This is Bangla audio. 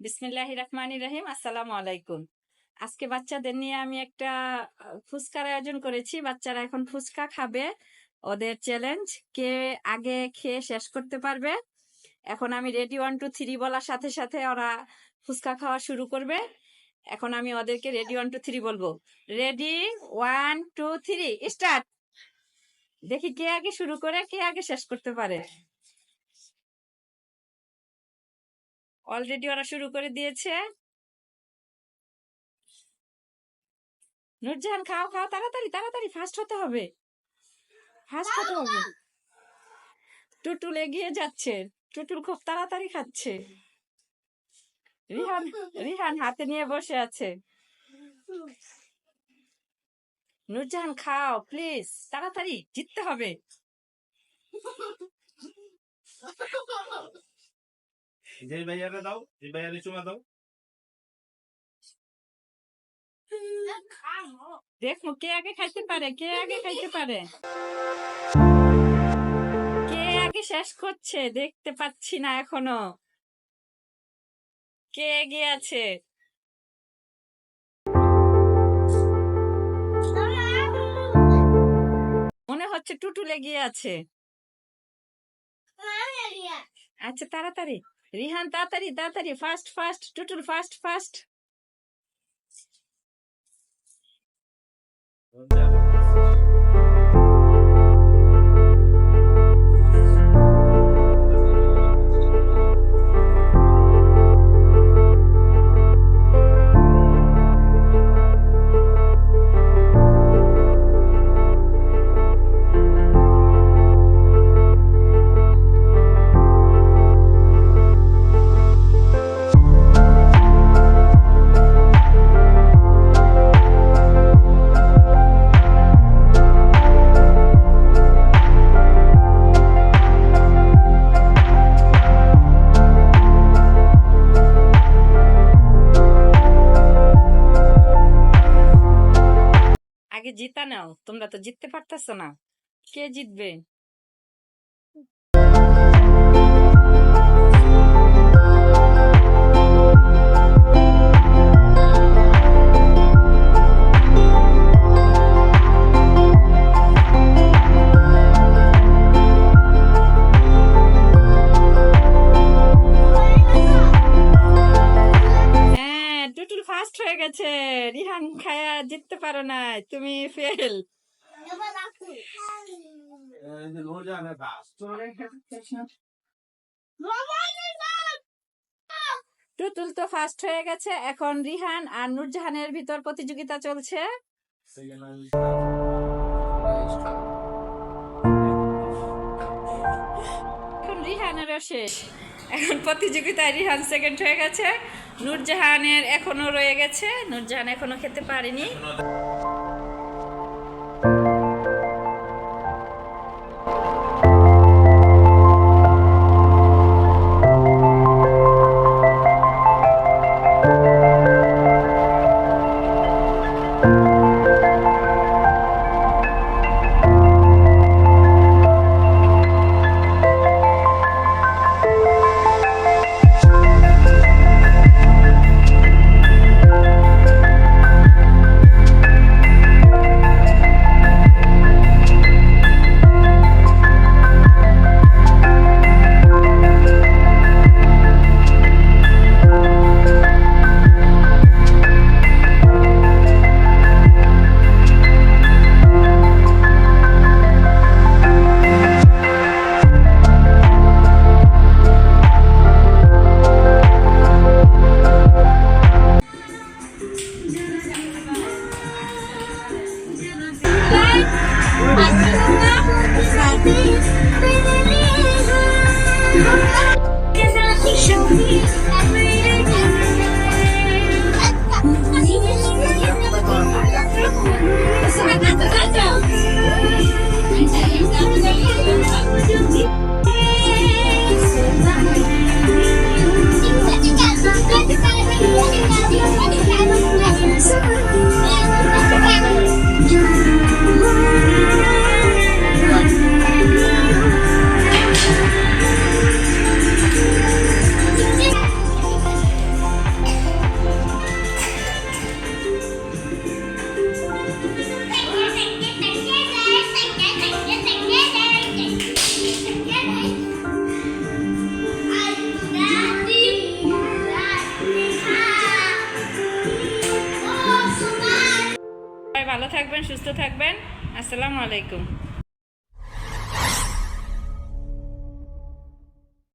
বিসমিল্লাহির রহমানির রহিম। আসসালামু আলাইকুম। আজকে বাচ্চাদের নিয়ে আমি একটা ফুচকার আয়োজন করেছি। বাচ্চারা এখন ফুচকা খাবে। ওদের চ্যালেঞ্জ, কে আগে খেয়ে শেষ করতে পারবে। এখন আমি রেডি 1 2 3 বলার সাথে সাথে ওরা ফুচকা খাওয়া শুরু করবে। এখন আমি ওদেরকে রেডি 1 2 3 বলবো। Ready 1 2 3 start. দেখি কে আগে শুরু করে, কে আগে শেষ করতে পারে। অলরেডি ওরা শুরু করে দিয়েছে। নুরজাহান, খাও খাও, তাড়াতাড়ি তাড়াতাড়ি, ফাস্ট হতে হবে, ফাস্ট হতে হবে। টুটুল এগিয়ে যাচ্ছে, টুটুল খুব তাড়াতাড়ি খাচ্ছে। রিহান রিহান হাতে নিয়ে বসে আছে। নুরজাহান খাও প্লিজ, তাড়াতাড়ি, জিততে হবে। যে ভাইয়ারে দাও, যে ভাইয়ারে চুমা দাও। দেখো কে আগে খাইতে পারে, কে আগে খাইতে পারে, কে আগে শেষ করছে। দেখতে পাচ্ছি না এখনো কে এগিয়ে আছে। মনে হচ্ছে টুটুল এগিয়ে আছে। আচ্ছা তাড়াতাড়ি রিহান, তাড়াতাড়ি তাড়াতাড়ি, fast fast, Tutul fast fast. আগে জিতা নাও, তোমরা তো জিততে পারতেছো না। কে জিতবে? হ্যাঁ, টুটুল ফার্স্ট হয়ে গেছে। রিহান খায়া জিততে পারো না, তুমি ফেল। টুটুল তো ফার্স্ট হয়ে গেছে। এখন রিহান আর নূরজাহানের ভিতর প্রতিযোগিতা চলছে। এখন রিহানেরও শেষ। এখন প্রতিযোগিতায় রিহান সেকেন্ড হয়ে গেছে। নূরজাহানের এখনো রয়ে গেছে, নূরজাহান এখনো খেতে পারেনি। সবাই ভালো থাকবেন, সুস্থ থাকবেন। আসসালামু আলাইকুম।